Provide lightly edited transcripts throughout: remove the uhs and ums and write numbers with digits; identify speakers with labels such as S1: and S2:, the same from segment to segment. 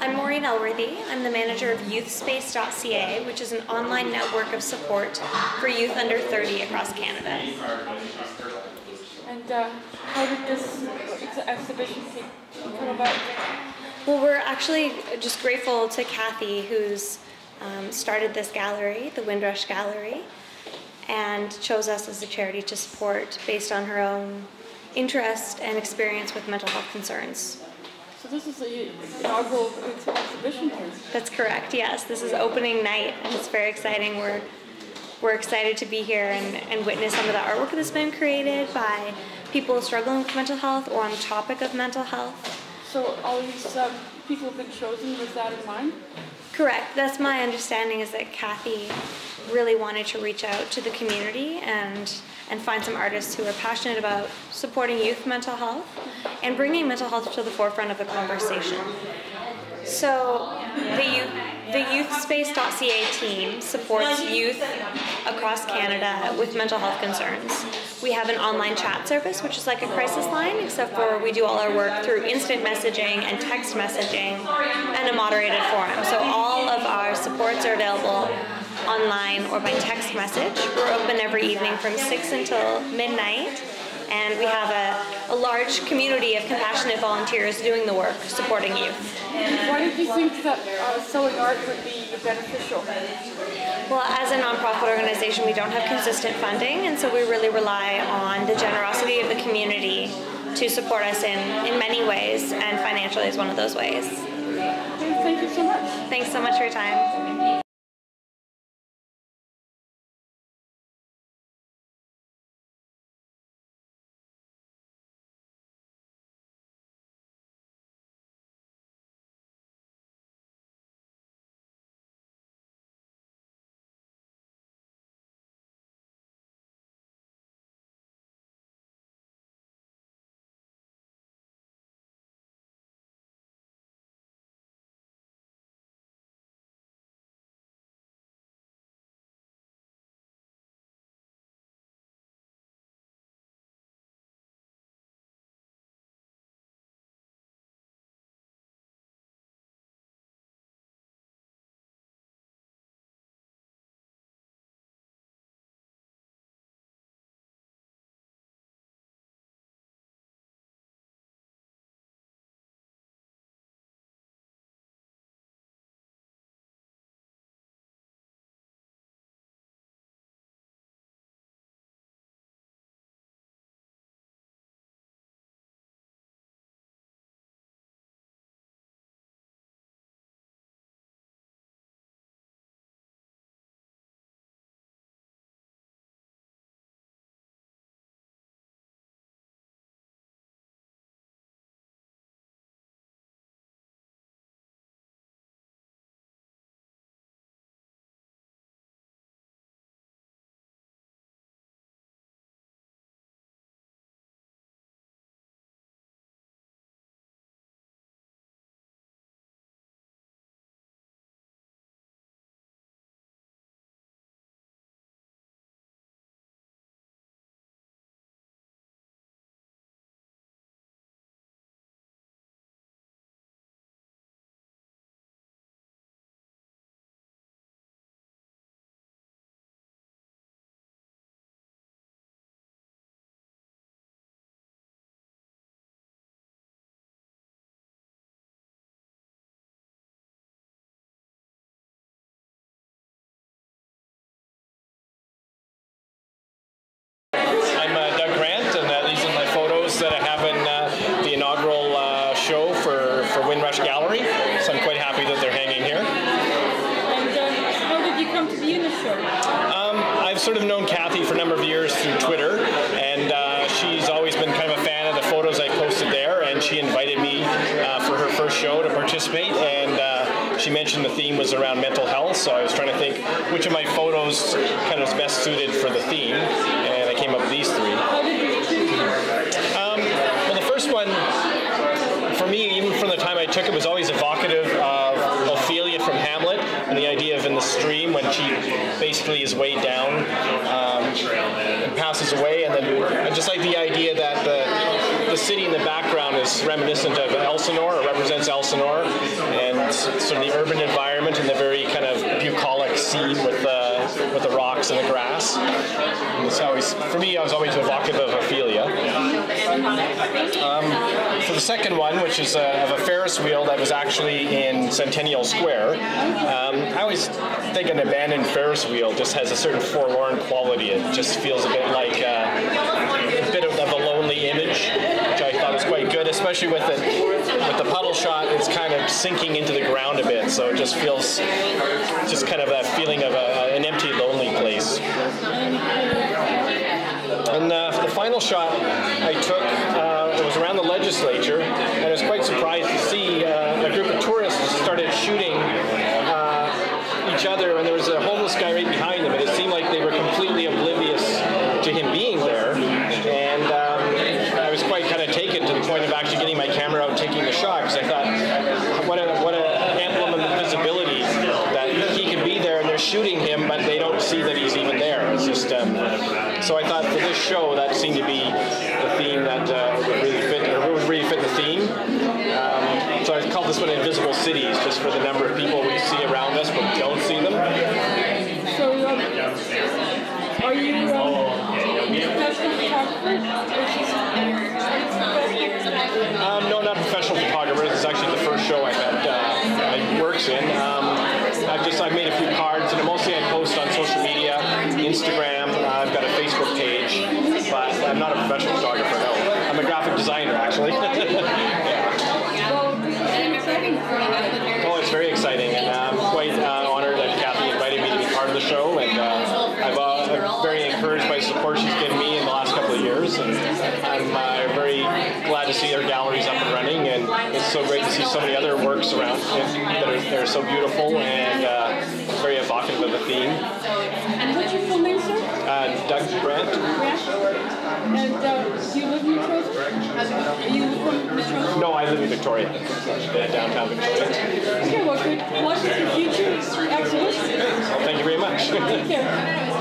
S1: I'm Maureen Elworthy. I'm the manager of youthspace.ca, which is an online network of support for youth under 30 across Canada.
S2: And how did this exhibition come about?
S1: Well, we're actually just grateful to Kathy, who's started this gallery, the Windrush Gallery, and chose us as a charity to support based on her own interest and experience with mental health concerns.
S2: So this is the inaugural exhibition here?
S1: That's correct, yes. This is opening night, and it's very exciting. We're excited to be here and witness some of the artwork that's been created by people struggling with mental health or on the topic of mental health.
S2: So all these people have been chosen with that in mind?
S1: Correct. That's my understanding, is that Kathy really wanted to reach out to the community and find some artists who are passionate about supporting youth mental health and bringing mental health to the forefront of the conversation. So the youthspace.ca team supports youth across Canada with mental health concerns. We have an online chat service, which is like a crisis line, except for we do all our work through instant messaging and text messaging and a moderated forum. So all of our supports are available online or by text message. We're open every evening from 6 until midnight, and we have a large community of compassionate volunteers doing the work, supporting youth.
S2: Why did you think that selling art would be beneficial?
S1: Well, as a nonprofit organization, we don't have consistent funding, and so we really rely on the generosity of the community to support us in many ways, and financially is one of those ways.
S2: Thank you so much.
S1: Thanks so much for your time.
S3: that I have in the inaugural show for Windrush Gallery, so I'm quite happy that they're hanging here.
S2: And how did you come to be in the show?
S3: I've sort of known Kathy for a number of years through Twitter, and she's always been kind of a fan of the photos I posted there, and she invited me for her first show to participate, and she mentioned the theme was around mental health, so I was trying to think which of my photos kind of is best suited for the theme, and I came up with these three.
S2: How did you choose them?
S3: Well, the first one, for me, even from the time I took it, was always evocative of Ophelia from Hamlet, and the idea of in the stream when she basically is weighed down and passes away, and then I just like the idea that the city in the background was reminiscent of Elsinore, or represents Elsinore, and sort of the urban environment and the very kind of bucolic scene with the rocks and the grass. And it's always, for me, I was always evocative of Ophelia. For the second one, which is of a Ferris wheel that was actually in Centennial Square, I always think an abandoned Ferris wheel just has a certain forlorn quality. It just feels a bit like a bit of a lonely image, which I thought was quite good, especially with the puddle shot. It's kind of sinking into the ground a bit, so it just feels just kind of a feeling of an empty, lonely place. And the final shot I took, it was around the legislature, and I was quite surprised to see a group of tourists started shooting each other, and there was a homeless guy right behind them, and it seemed like they were completely oblivious to him being there. And I was quite kind of taken to the point of actually getting my camera out and taking the shot, because I thought, what an emblem of visibility that he could be there and they're shooting him, but they don't see that he's even there. It's just so I thought for this show that seemed to be the theme that would really fit the theme. So I called this one Invisible Cities, just for the number of people we see around us but don't see them.
S2: So are you professional photographer?
S3: No, not professional photographers. It's actually the first show I works in. I've made a few cards, and mostly I post on social media, Instagram. I've got a Facebook page, but I'm not a professional photographer. No, I'm a graphic designer actually. Oh, it's very exciting, and I'm quite honored that Kathy invited me to be part of the show, and I'm very encouraged by the support she's given me in the last couple of years, and I'm very glad to see their galleries up and running, and it's so great to see so many other works around that are so beautiful and very evocative of the theme.
S2: And what's your full name, sir?
S3: Doug Brandt.
S2: And do you live in Metro? Are you from Metro?
S3: No, I live in Victoria, downtown Victoria.
S2: Okay, well, good luck with your future exhibition.
S3: Well, thank you very much.
S2: Take care.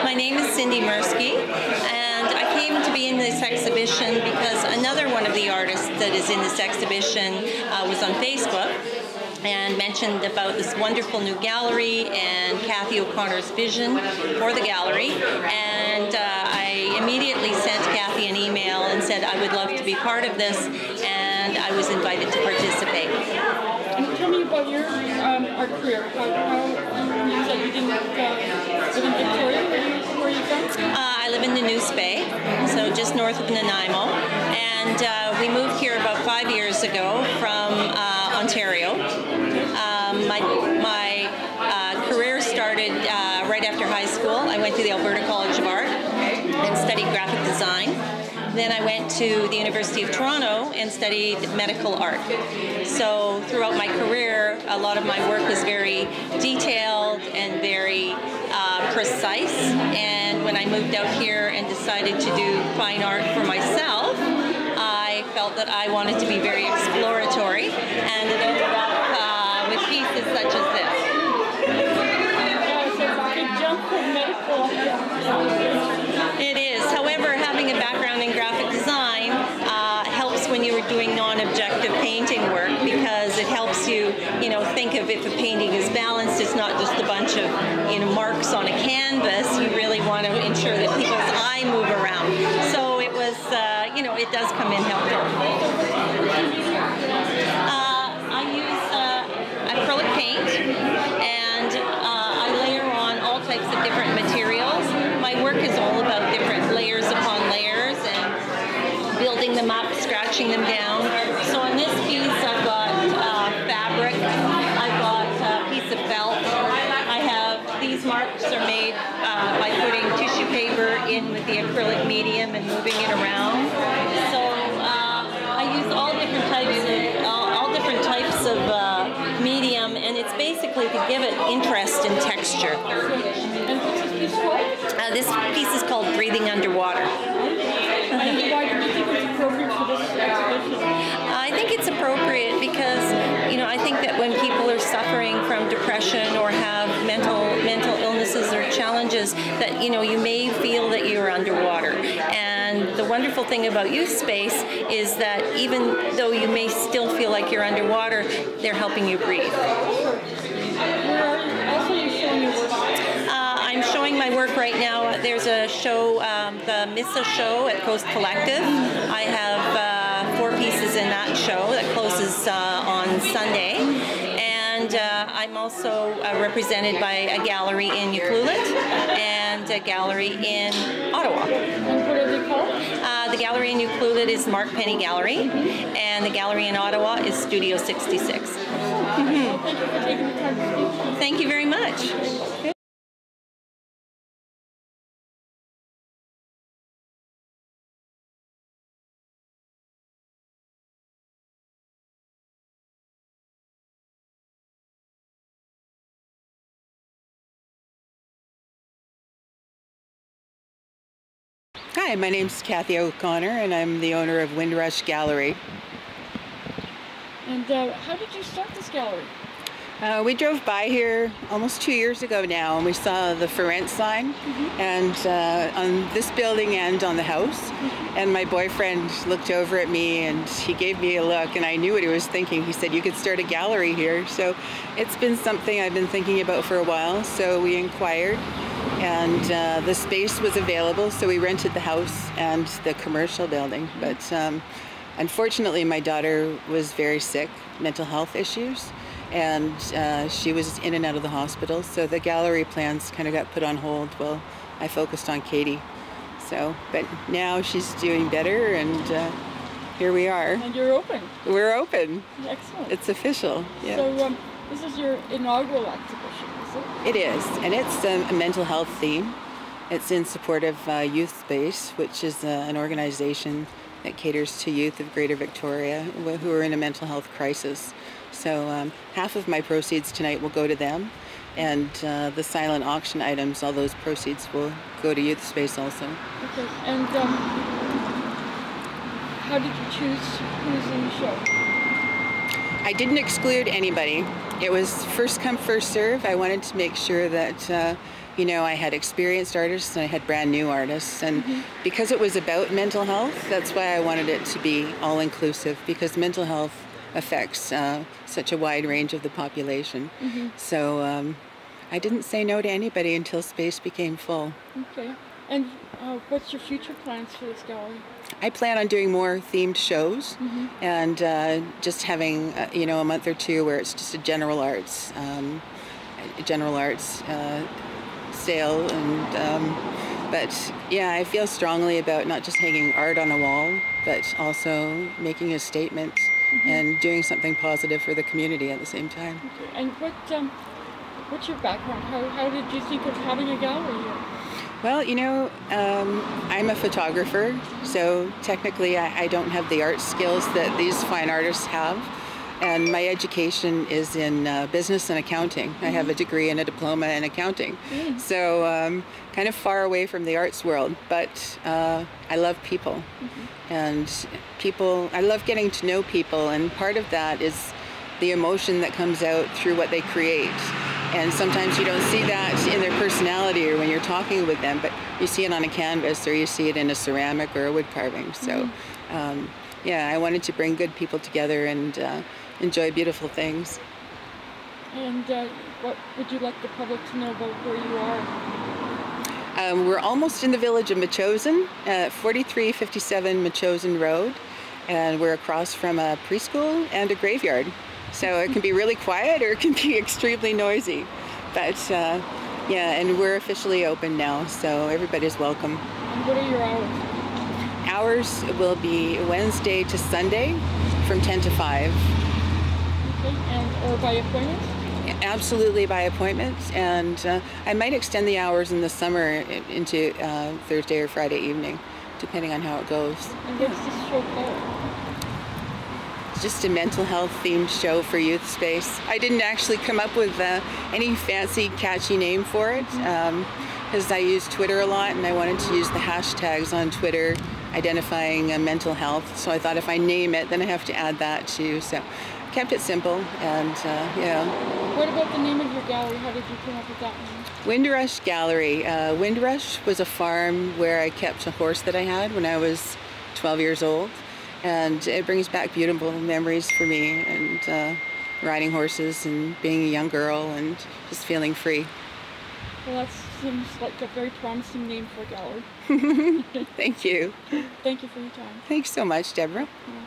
S4: My name is Cindy Mursky, and I came to be in this exhibition because another one of the artists that is in this exhibition was on Facebook and mentioned about this wonderful new gallery and Kathy O'Connor's vision for the gallery. And I immediately sent Kathy an email and said I would love to be part of this, and I was invited to participate.
S2: And tell me about your art career. You said you didn't live in Victoria. Where are you from?
S4: I live in the New Bay, so just north of Nanaimo, and we moved here about 5 years ago from Ontario. My career started right after high school. I went to the Alberta College of Art and studied graphic design. Then I went to the University of Toronto and studied medical art. So throughout my career, a lot of my work was very detailed and very precise. And when I moved out here and decided to do fine art for myself, I felt that I wanted to be very exploratory, and it ended up with pieces such as this.
S2: So it's a big jump from medical.
S4: It is. However, having a background in graphic design helps when you're doing non-objective painting work, because it helps you, think of if a painting is balanced, it's not just a bunch of, marks on a canvas. You really want to ensure that people's eye move around. So it was, it does come in helpful. I use acrylic paint, and I layer on all types of different materials. My work is all about different layers upon layers and building them up, scratching them down. So on this piece, I've got fabric, I've got a piece of felt. I have, these marks are made by putting tissue paper in with the acrylic medium and moving it around. So I use all different types of medium, and it's basically to give it interest and texture.
S2: And what's this piece called?
S4: This piece is called Breathing Underwater.
S2: And why do you think it's appropriate for this exhibition?
S4: I think it's appropriate because, I think that when people are suffering from depression or have mental illnesses or challenges, that, you may feel that you're underwater. And the wonderful thing about Youth Space is that even though you may still feel like you're underwater, they're helping you breathe.
S2: Sure. Where else are you showing your work?
S4: I'm showing my work right now. There's a show, the Missa show at Coast Collective. I have 4 pieces in that show that closes on Sunday. And I'm also represented by a gallery in Ucluelet and a gallery in Ottawa.
S2: And what are they called?
S4: The gallery in Ucluelet is Mark Penny Gallery, and the gallery in Ottawa is Studio 66.
S2: Well, thank you for taking the time to speak.
S4: Thank you very much.
S5: Hi, my name's Kathy O'Connor, and I'm the owner of Windrush Gallery.
S2: And how did you start this gallery?
S5: We drove by here almost 2 years ago now, and we saw the for rent sign, and on this building and on the house. And my boyfriend looked over at me, and he gave me a look, and I knew what he was thinking. He said, "You could start a gallery here." So it's been something I've been thinking about for a while. So we inquired, and the space was available, so we rented the house and the commercial building. But unfortunately, my daughter was very sick, mental health issues, and she was in and out of the hospital, so the gallery plans kind of got put on hold while I focused on Katie. So, but now she's doing better, and here we are.
S2: And you're open.
S5: We're open.
S2: Excellent.
S5: It's official. Yeah.
S2: So this is your inaugural exhibition, is it?
S5: It is, and it's a mental health theme. It's in support of Youth Space, which is an organization that caters to youth of Greater Victoria who are in a mental health crisis. So half of my proceeds tonight will go to them, and the silent auction items, all those proceeds will go to Youth Space also.
S2: Okay, and how did you choose who's in the show?
S5: I didn't exclude anybody. It was first come, first serve. I wanted to make sure that I had experienced artists and I had brand new artists, and because it was about mental health, that's why I wanted it to be all inclusive, because mental health affects such a wide range of the population. So I didn't say no to anybody until space became full.
S2: Okay, and what's your future plans for this gallery?
S5: I plan on doing more themed shows, and just having a month or two where it's just a general arts sale, and but yeah, I feel strongly about not just hanging art on a wall, but also making a statement and doing something positive for the community at the same time.
S2: Okay. And what's your background? How did you think of having a gallery here?
S5: Well, I'm a photographer, so technically I don't have the art skills that these fine artists have. And my education is in business and accounting. I have a degree and a diploma in accounting. So kind of far away from the arts world, but I love people. And I love getting to know people, and part of that is the emotion that comes out through what they create. And sometimes you don't see that in their personality or when you're talking with them, but you see it on a canvas or you see it in a ceramic or a wood carving. So yeah, I wanted to bring good people together and enjoy beautiful things.
S2: And what would you like the public to know about where you are?
S5: We're almost in the village of Metchosin, 4357 Metchosin Road, and we're across from a preschool and a graveyard. So it can be really quiet or it can be extremely noisy. But yeah, and we're officially open now, so everybody's welcome.
S2: And what are your hours?
S5: Hours will be Wednesday to Sunday from 10 to 5.
S2: Okay, or by appointment?
S5: Absolutely by appointment, and I might extend the hours in the summer into Thursday or Friday evening, depending on how it goes.
S2: And what's this show called?
S5: It's just a mental health themed show for youth space. I didn't actually come up with any fancy catchy name for it, because I use Twitter a lot and I wanted to use the hashtags on Twitter identifying mental health. So I thought if I name it, then I have to add that too. So kept it simple, and yeah.
S2: What about the name of your gallery? How did you come up with that name?
S5: Windrush Gallery. Windrush was a farm where I kept a horse that I had when I was 12 years old, and it brings back beautiful memories for me, and riding horses and being a young girl and just feeling free.
S2: Well, that seems like a very promising name for a gallery.
S5: Thank you.
S2: Thank you for your time.
S5: Thanks so much, Deborah.
S2: Yeah.